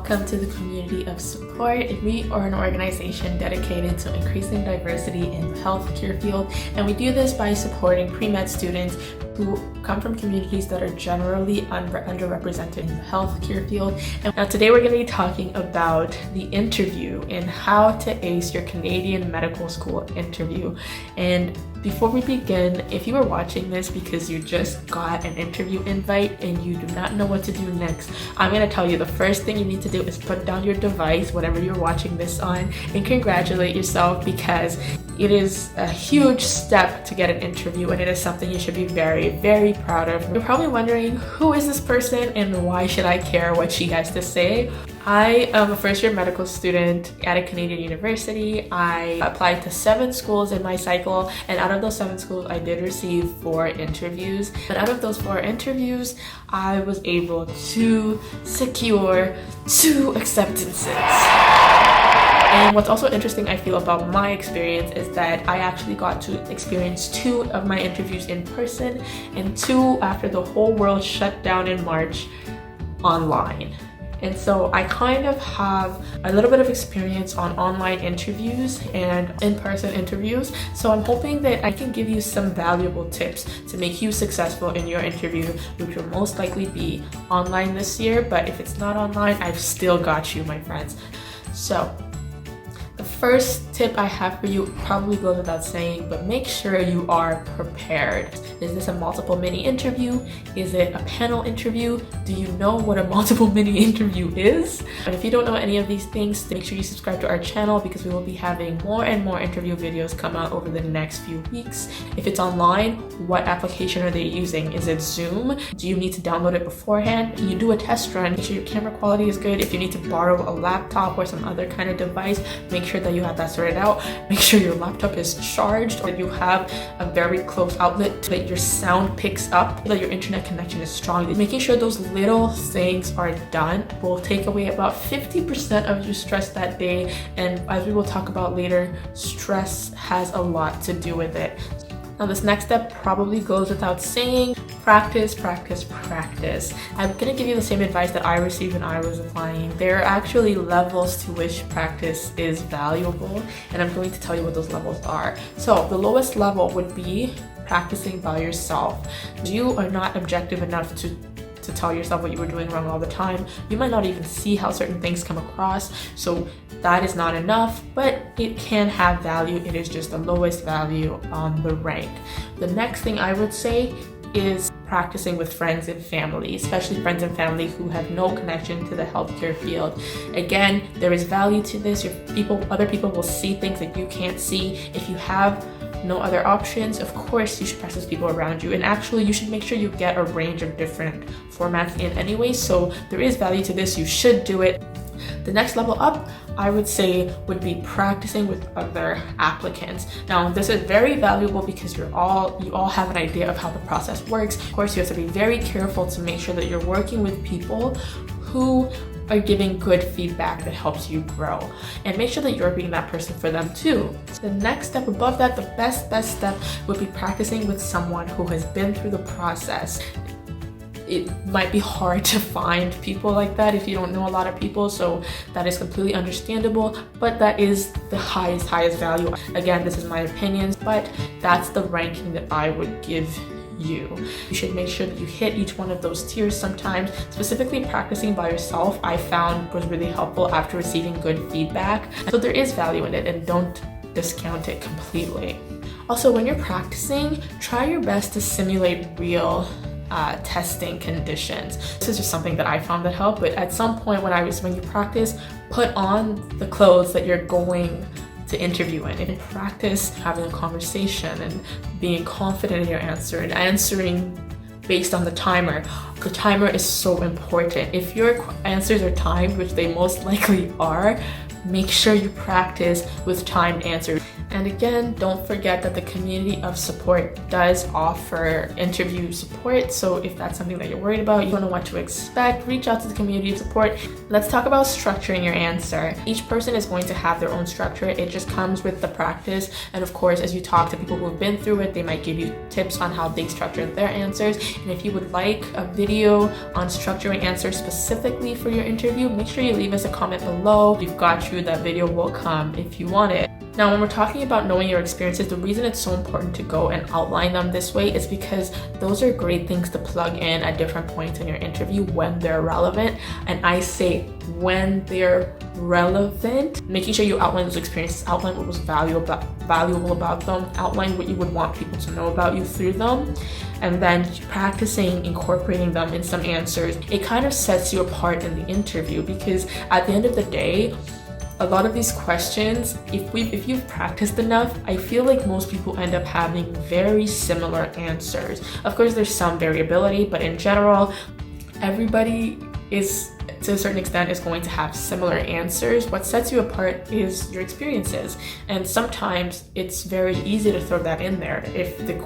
welcome to the community of support. We are an organization dedicated to increasing diversity in the healthcare field, and we do this by supporting pre-med students who come from communities that are generally underrepresented in the healthcare field. And now today we're going to be talking about the interview and how to ace your Canadian medical school interview. And before we begin, if you are watching this because you just got an interview invite and you do not know what to do next, I'm going to tell you the first thing you need to do is put down your device, whatever you're watching this on, and congratulate yourself, because it is a huge step to get an interview, and it is something you should be very, very proud of. You're probably wondering, who is this person and why should I care what she has to say? I am a first-year medical student at a Canadian university. I applied to 7 schools in my cycle, and out of those 7 schools, I did receive 4 interviews. And out of those 4 interviews, I was able to secure 2 acceptances. And what's also interesting, I feel, about my experience is that I actually got to experience 2 of my interviews in person and 2 after the whole world shut down in March online. And so I kind of have a little bit of experience on online interviews and in-person interviews. So I'm hoping that I can give you some valuable tips to make you successful in your interview, which will most likely be online this year. But if it's not online, I've still got you, my friends. So the first tip I have for you probably goes without saying, but make sure you are prepared. Is this a multiple mini interview? Is it a panel interview? Do you know what a multiple mini interview is? And if you don't know any of these things, make sure you subscribe to our channel, because we will be having more and more interview videos come out over the next few weeks. If it's online, what application are they using? Is it Zoom? Do you need to download it beforehand? Can you do a test run? Make sure your camera quality is good. If you need to borrow a laptop or some other kind of device, make sure that you have that sorted out. Make sure your laptop is charged, or you have a very close outlet so that your sound picks up, that your internet connection is strong. Making sure those little things are done will take away about 50% of your stress that day. And as we will talk about later, stress has a lot to do with it. Now this next step probably goes without saying: practice, practice, practice. I'm gonna give you the same advice that I received when I was applying. There are actually levels to which practice is valuable, and I'm going to tell you what those levels are. So the lowest level would be practicing by yourself. You are not objective enough to tell yourself what you were doing wrong all the time. You might not even see how certain things come across, so that is not enough, but it can have value. It is just the lowest value on the rank. The next thing I would say is practicing with friends and family, especially friends and family who have no connection to the healthcare field. Again, there is value to this. Other people will see things that you can't see. If you have no other options, of course you should practice with people around you, and actually you should make sure you get a range of different formats in anyway, so there is value to this. You should do it. The next level up, I would say, would be practicing with other applicants. Now this is very valuable because you all have an idea of how the process works. Of course, you have to be very careful to make sure that you're working with people who are giving good feedback that helps you grow, and make sure that you're being that person for them too. The next step above that, the best step, would be practicing with someone who has been through the process. It might be hard to find people like that if you don't know a lot of people, so that is completely understandable, but that is the highest value. Again, this is my opinions, but that's the ranking that I would give you. You should make sure that you hit each one of those tiers. Sometimes specifically practicing by yourself, I found, was really helpful after receiving good feedback. So there is value in it, and don't discount it completely. Also, when you're practicing, try your best to simulate real testing conditions. This is just something that I found that helped, but at some point when you practice, put on the clothes that you're going to interview in, and practice having a conversation and being confident in your answer and answering based on the timer. The timer is so important. If your answers are timed, which they most likely are, make sure you practice with timed answers. And again, don't forget that the community of support does offer interview support. So if that's something that you're worried about, you don't know what to expect, reach out to the community of support. Let's talk about structuring your answer. Each person is going to have their own structure. It just comes with the practice. And of course, as you talk to people who have been through it, they might give you tips on how they structure their answers. And if you would like a video on structuring answers specifically for your interview, make sure you leave us a comment below. We've got you. That video will come if you want it. Now, when we're talking about knowing your experiences, the reason it's so important to go and outline them this way is because those are great things to plug in at different points in your interview when they're relevant. And I say when they're relevant, making sure you outline those experiences, outline what was valuable about them, outline what you would want people to know about you through them, and then practicing incorporating them in some answers. It kind of sets you apart in the interview, because at the end of the day, a lot of these questions, if you've practiced enough, I feel like most people end up having very similar answers. Of course, there's some variability, but in general, everybody is, to a certain extent, is going to have similar answers. What sets you apart is your experiences. And sometimes it's very easy to throw that in there if it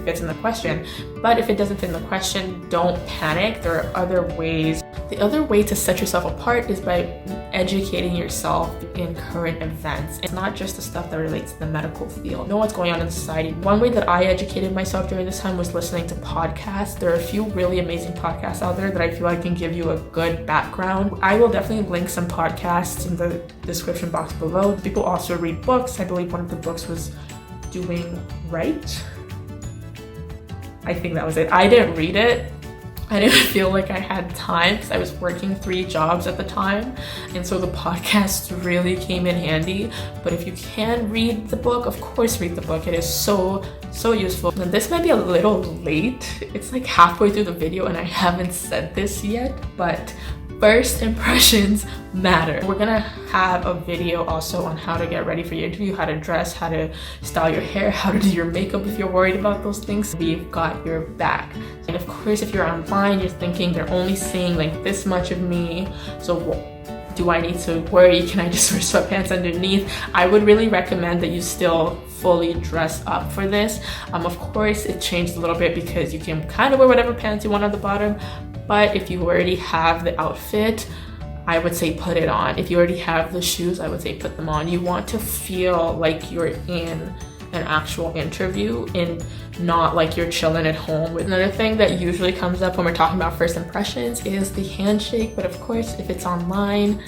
fits in the question. But if it doesn't fit in the question, don't panic. There are other ways. The other way to set yourself apart is by educating yourself in current events. It's not just the stuff that relates to the medical field. Know what's going on in society. One way that I educated myself during this time was listening to podcasts. There are a few really amazing podcasts out there that I feel like can give you a good background. I will definitely link some podcasts in the description box below. People also read books. I believe one of the books was Doing Right. I think that was it. I didn't read it. I didn't feel like I had time because I was working 3 jobs at the time, and so the podcast really came in handy. But if you can read the book, of course read the book. It is so useful. And this might be a little late. It's like halfway through the video and I haven't said this yet, but first impressions matter. We're gonna have a video also on how to get ready for your interview, how to dress, how to style your hair, how to do your makeup if you're worried about those things. We've got your back. And of course, if you're online, you're thinking they're only seeing like this much of me, so do I need to worry? Can I just wear sweatpants underneath? I would really recommend that you still fully dress up for this. Of course, it changed a little bit because you can kind of wear whatever pants you want on the bottom. But if you already have the outfit, I would say put it on. If you already have the shoes, I would say put them on. You want to feel like you're in an actual interview and not like you're chilling at home. Another thing that usually comes up when we're talking about first impressions is the handshake. But of course, if it's online,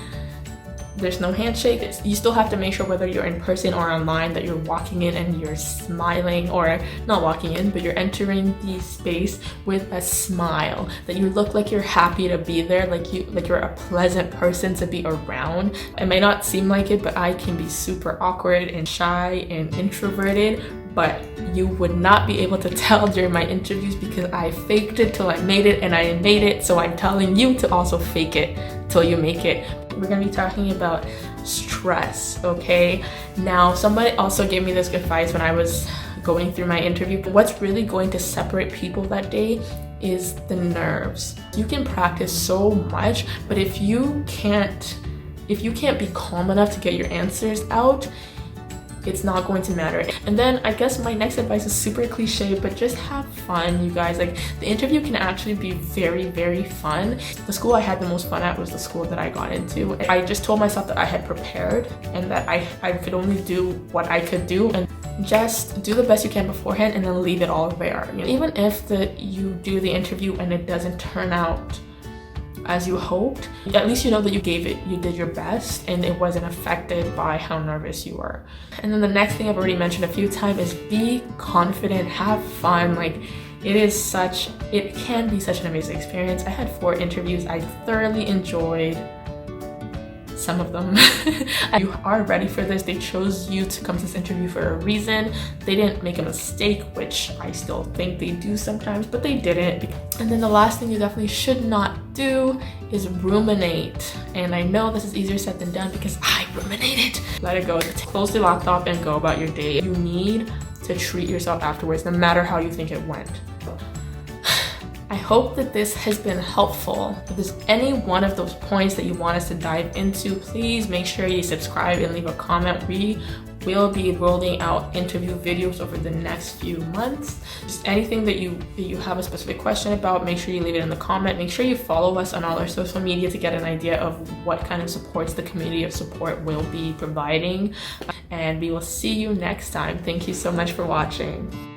there's no handshake. You still have to make sure, whether you're in person or online, that you're walking in and you're smiling, or not walking in, but you're entering the space with a smile, that you look like you're happy to be there, like you're a pleasant person to be around. It may not seem like it, but I can be super awkward and shy and introverted, but you would not be able to tell during my interviews because I faked it till I made it, and I made it, so I'm telling you to also fake it till you make it. We're gonna be talking about stress, okay? Now, somebody also gave me this advice when I was going through my interview. What's really going to separate people that day is the nerves. You can practice so much, but if you can't be calm enough to get your answers out, it's not going to matter. And then I guess my next advice is super cliche, but just have fun, you guys. Like, the interview can actually be very fun. The school I had the most fun at was the school that I got into. I just told myself that I had prepared and that I could only do what I could do, and just do the best you can beforehand and then leave it all there. You know, even if you do the interview and it doesn't turn out as you hoped, at least you know that you did your best and it wasn't affected by how nervous you were. And then the next thing I've already mentioned a few times is be confident, have fun. Like, it can be such an amazing experience. I had 4 interviews. I thoroughly enjoyed some of them. You are ready for this. They chose you to come to this interview for a reason. They didn't make a mistake, which I still think they do sometimes, but they didn't. And then the last thing you definitely should not do is ruminate. And I know this is easier said than done because I ruminated. Let it go. Close the laptop and go about your day. You need to treat yourself afterwards, no matter how you think it went. I hope that this has been helpful. If there's any one of those points that you want us to dive into, please make sure you subscribe and leave a comment. We We'll be rolling out interview videos over the next few months. Just anything that you have a specific question about, make sure you leave it in the comment. Make sure you follow us on all our social media to get an idea of what kind of supports the community of support will be providing. And we will see you next time. Thank you so much for watching.